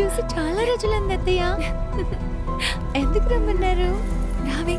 చూసి చాలా రోజులంది అత్తయ్య. ఎందుకు రమ్మన్నారు? రావే.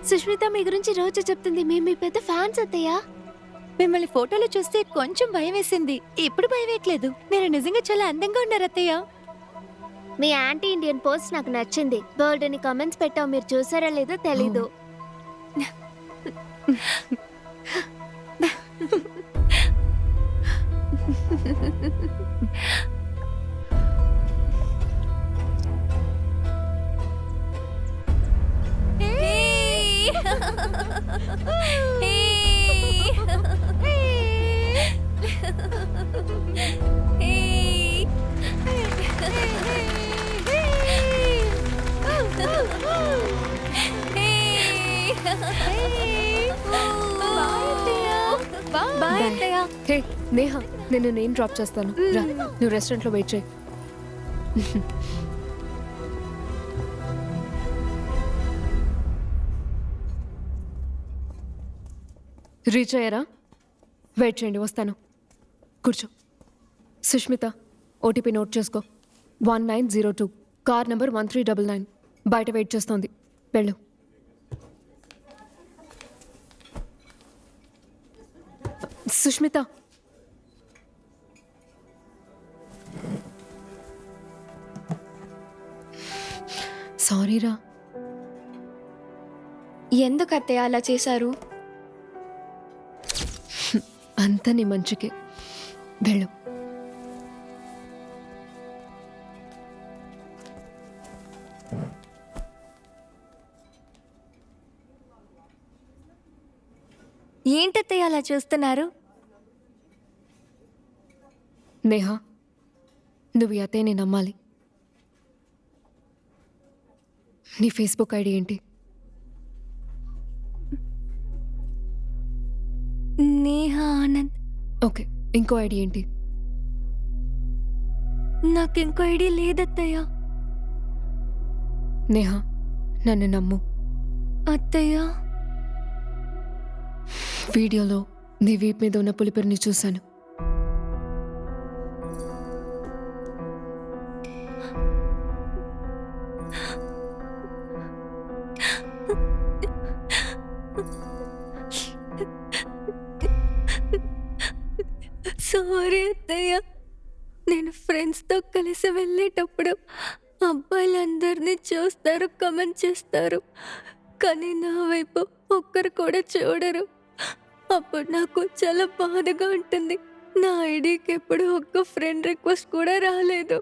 సుష్మిత మీ గురించి రోజు చెప్తుంది. మేము మీ పెద్ద ఫ్యాన్స్ అత్తయ్య. మిమ్మల్ని ఫోటోలో చూస్తే కొంచెం భయం వేసింది, ఇప్పుడు భయం వేయట్లేదు. మీరు నిజంగా చాలా అందంగా ఉన్నారు అత్తయ్య. మీ యాంటీ ఇండియన్ పోస్ట్ నాకు నచ్చింది. బోల్డ్ అని కామెంట్స్ పెట్టావు, మీరు చూసారా లేదో తెలీదు. బాయ్ అత్తయ్య. హే నేహా, నేను డ్రాప్ చేస్తాను. రా, నువ్వు రెస్టారెంట్లో వెయిట్ చేయి. రీచ్ అయ్యారా? వెయిట్ చేయండి, వస్తాను. కూర్చో. సుష్మిత, ఓటీపీ నోట్ చేసుకో. 1902, కార్ నెంబర్ 1399. బయట వెయిట్ చేస్తోంది, వెళ్ళు. సుష్మిత, సారీరా. ఎందుకు అత్తయ్య అలా చేశారు? అంత నీ మంచికే, వెళ్ళు. ఏంటత్తయ్య అలా చూస్తున్నారు? నేహా, నువ్వు ఈ అత్తయ్యని నమ్మాలి. నీ ఫేస్బుక్ ఐడి ఏంటి? నేహా ఆనంద్. ఓకే, ఇంకో ఐడి ఏంటి? నాకు ఇంకో ఐడియా లేదత్తయ్య. నేహా, నన్ను నమ్ము. అత్తయ్య, వీడియోలో నీ వీప్ మీద ఉన్న పులిపిరిని చూశాను. సారీ అత్తయ్య. నేను ఫ్రెండ్స్తో కలిసి వెళ్ళేటప్పుడు అబ్బాయిలందరినీ చూస్తారు, కమెంట్ చేస్తారు, కానీ నా వైపు ఒక్కరు కూడా చూడరు. అప్పుడు నాకు చాలా బాధగా ఉంటుంది. నా ఐడికి ఎప్పుడు ఒక్క ఫ్రెండ్ రిక్వెస్ట్ కూడా రాలేదు.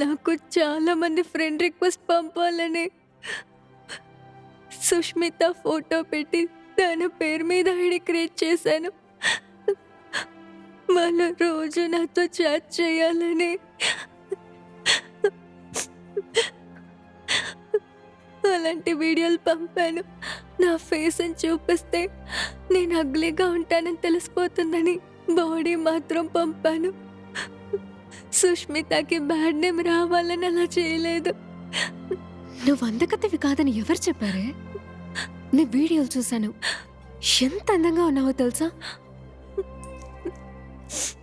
నాకు చాలా మంది ఫ్రెండ్ రిక్వెస్ట్ పంపాలని సుష్మిత ఫోటో పెట్టి తన పేరు మీద ఐడి క్రియేట్ చేశాను. వాళ్ళ రోజు నాతో చాట్ చేయాలని అలాంటి వీడియోలు పంపాను. నా ఫేస్ని చూపిస్తే నేను అగ్లీగా ఉంటానని తెలిసిపోతుందని బాడీ మాత్రం పంపాను. సుష్మితకి బ్యాడ్ నేమ్ రావాలని అలా చేయలేదు. నువ్వు అందకతవి కాదని ఎవరు చెప్పారే? నీ వీడియోలు చూశాను. ఎంత అందంగా ఉన్నావో తెలుసా?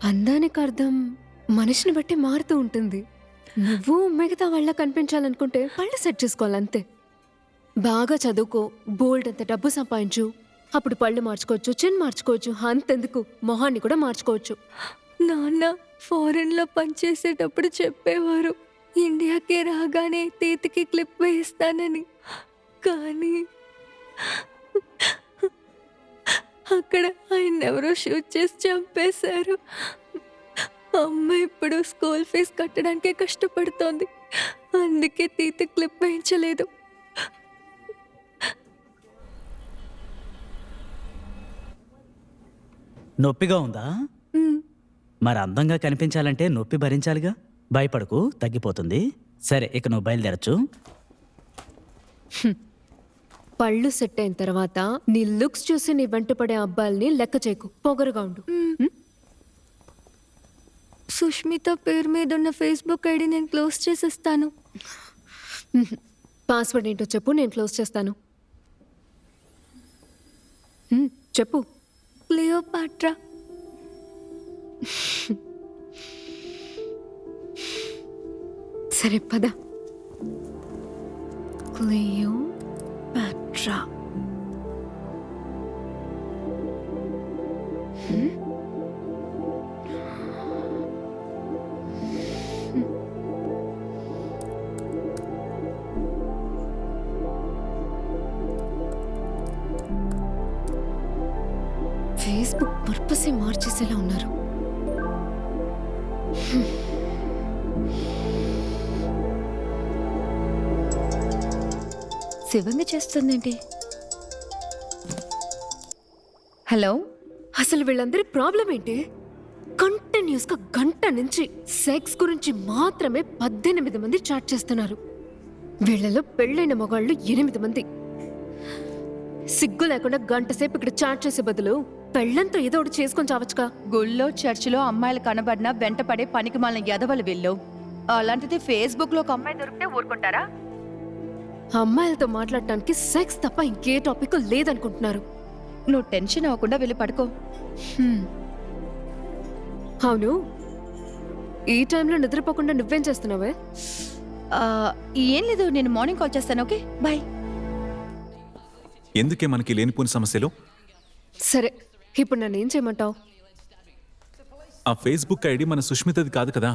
అందానికి అర్థం మనిషిని బట్టి మారుతూ ఉంటుంది. నువ్వు మిగతా వాళ్ళ కనిపించాలనుకుంటే పళ్ళు సెట్ చేసుకోవాలంతే. బాగా చదువుకో, బోల్డ్ అంత డబ్బు సంపాదించు, అప్పుడు పళ్ళు మార్చుకోవచ్చు, చిన్ మార్చుకోవచ్చు, అంతెందుకు మొహాన్ని కూడా మార్చుకోవచ్చు. నాన్న ఫారెన్లో పనిచేసేటప్పుడు చెప్పేవారు ఇండియాకి రాగానే తీతికి క్లిప్ వేయిస్తానని. కానీ అక్కడ ఆయన ఎవరో షూట్ చేసి చంపేశారు. అమ్మ ఇప్పుడు స్కూల్ ఫీజు కట్టడానికే కష్టపడుతోంది, అందుకే తీతి క్లిప్ వేయించలేదు. నొప్పిగా ఉందా? మరి అందంగా కనిపించాలంటే నొప్పి భరించాలిగా. భయపడకు, తగ్గిపోతుంది. సరే, ఇక నువ్వు బయలుదేరచ్చు. పళ్ళు సెట్ అయిన తర్వాత నీ లుక్స్ చూసి నీ వెంట పడే అబ్బాయిల్ని లెక్క చేయకు, పొగరుగా ఉండు. సుష్మిత పేరు మీద ఉన్న ఫేస్బుక్ ఐడి నేను క్లోజ్ చేసేస్తాను. పాస్వర్డ్ ఏంటో చెప్పు, నేను క్లోజ్ చేస్తాను. చెప్పు. క్లియోపాట్రా. సరే పద. క్లియోపాట్రా. ఫేస్బుక్ పర్పసే మార్చేసేలా ఉన్నారు. శివంగా చేస్తుందేంటి? హలో, అసలు వీళ్ళందరి ప్రాబ్లం ఏంటి? కంటిన్యూస్ గా గంట నుంచి సెక్స్ గురించి మాత్రమే 18 మంది చాట్ చేస్తున్నారు. వీళ్ళలో పెళ్ళైన మగాళ్ళు 8 మంది. సిగ్గు లేకుండా గంట సేపు ఇక్కడ చాట్ చేసే బదులు పెళ్ళంతో ఏదో ఒకటి చేసుకొని చావచ్చుగా. గుళ్ళో చర్చిలో అమ్మాయిలు కనబడినా వెంటపడే పనికి మాలిన ఎదవలు వీళ్ళు. అలాంటిది ఫేస్బుక్ లో ఒక అమ్మాయి దొరికితే ఊరుకుంటారా? అమ్మాయిలతో మాట్లాడటానికి సెక్స్ తప్ప ఇంకే టాపిక్ లేదనుకుంటున్నారు. నువ్వు టెన్షన్ అవ్వకుండా వెళ్ళి పడుకో. అవును, ఈ టైంలో నిద్రపోకుండా నువ్వేం చేస్తున్నావే? ఏం లేదు, నేను మార్నింగ్ కాల్ చేస్తాను. Okay, bye. ఎందుకే మనకి లేనిపోని సమస్యలు? సరే, ఇప్పుడు నన్ను ఏం చేయమంటావు? ఆ ఫేస్బుక్ ఐడి మన సుష్మితది కాదు కదా.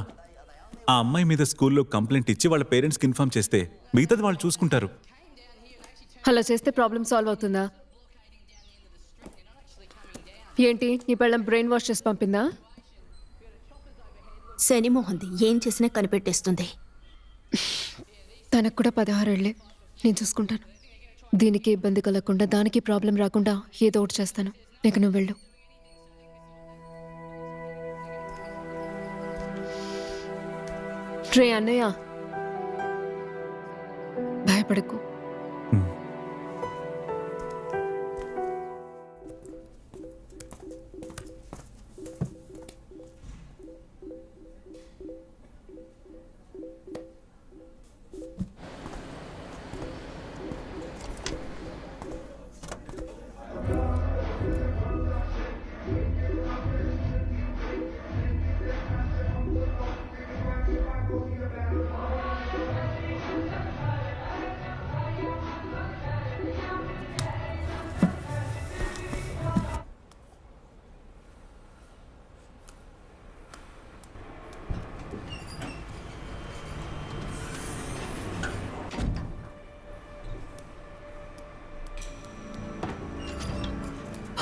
ఆ అమ్మాయి మీద స్కూల్లో కంప్లైంట్ ఇచ్చి వాళ్ళ పేరెంట్స్కి ఇన్ఫార్మ్ చేస్తే మిగతాది వాళ్ళు చూసుకుంటారు. అలా చేస్తే ప్రాబ్లం సాల్వ్ అవుతుందా? ఏంటి, నీ పెళ్ళం బ్రెయిన్ వాష్ చేసి పంపిందా? శనిమోహంది ఏం చేసినా కనిపెట్టేస్తుంది. తనకు కూడా 16 ఏళ్లే. నేను చూసుకుంటాను. దీనికి ఇబ్బంది కలగకుండా, దానికి ప్రాబ్లం రాకుండా ఏదో ఒకటి చేస్తాను. ఇక నువ్వు వెళ్ళు. రే అన్నయ్య, భయపడకు.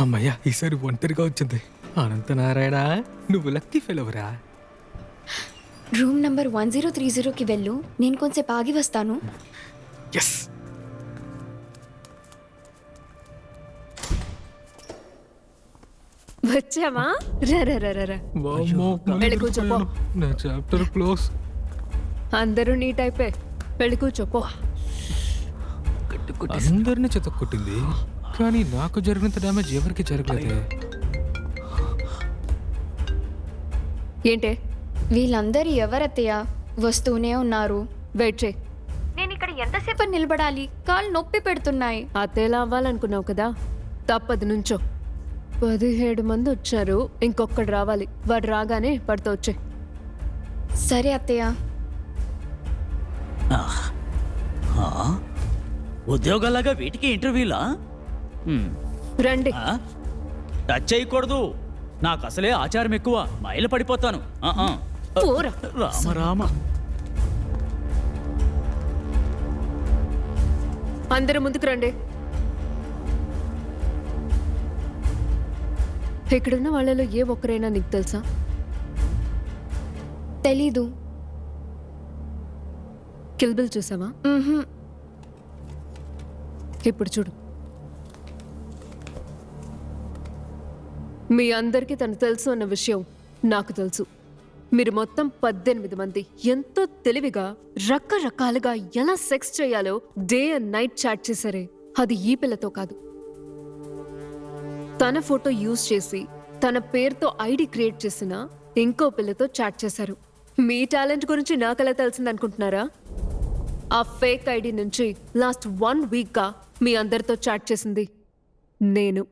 అమ్మయ్య, ఈసారి ఒంటరిగా వచ్చింది. అనంత నారాయణ, నువ్వు లక్కీ ఫెలోవరా. రూమ్ నంబర్ 1030కి వెళ్ళు, నేను కొంచెంసేపు ఆగి వస్తాను. ఎస్. వచ్చావా? రా రా రా రా. వామ్మో, వెళ్ళి కూర్చోపో. నా చాప్టర్ క్లోజ్. అందరూ నీ టైపే. వెళ్ళి కూర్చోపో. అందరిని చెతక్కొట్టింది, కానీ నాకు జరిగినంత డ్యామేజ్ ఎవరికి జరగలేదే. ఏంటే? వీళ్ళందరూ ఎవరత్తయ్య? వస్తూనే ఉన్నారు. వెయిట్ చేయి. నేను ఇక్కడ ఎంతసేపు నిలబడాలి? కాళ్ళు నొప్పి పెడుతున్నాయి. అతేలా అవ్వాలనుకున్నావు కదా, తప్పదు. నుంచో. 17 మంది వచ్చారు, ఇంకొకడు రావాలి. వాడు రాగానే పడితే వచ్చే. సరే అత్తయ్య. ఉద్యోగాలాగా వీటికి ఇంటర్వ్యూలా? రండి. టచ్ చేయకూడదు. నాకు అసలే ఆచారం ఎక్కువ. మైలు పడిపోతాను. పోరా. రామ రామ. అందరూ ముందుకు రండి. ఇక్కడున్న వాళ్ళలో ఏ ఒక్కరైనా నీకు తెలుసా? తెలీదు. కిల్బిల్ చూసావా? మ్హూ. ఇప్పుడు చూడు. మీ అందరికీ తను తెలుసు అన్న విషయం నాకు తెలుసు. మీరు మొత్తం 18 మంది ఎంతో తెలివిగా రకరకాలుగా ఎలా సెక్స్ చేయాలో డే అండ్ నైట్ చాట్ చేశారే. అది ఈ పిల్లతో కాదు. తన ఫోటో యూజ్ చేసి తన పేరుతో ఐడి క్రియేట్ చేసిన ఇంకో పిల్లతో చాట్ చేశారు. మీ టాలెంట్ గురించి నాకెలా తెలిసిందనుకుంటున్నారా? ఆ ఫేక్ ఐడి నుంచి లాస్ట్ 1 వీక్గా మీ అందరితో చాట్ చేసింది నేను.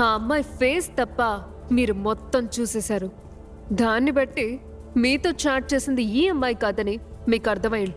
ఆ అమ్మాయి ఫేస్ తప్ప మీరు మొత్తం చూసేశారు. దాన్ని బట్టి మీతో చాట్ చేసింది ఈ అమ్మాయి కాదని మీకు అర్థమై ఉంటుంది.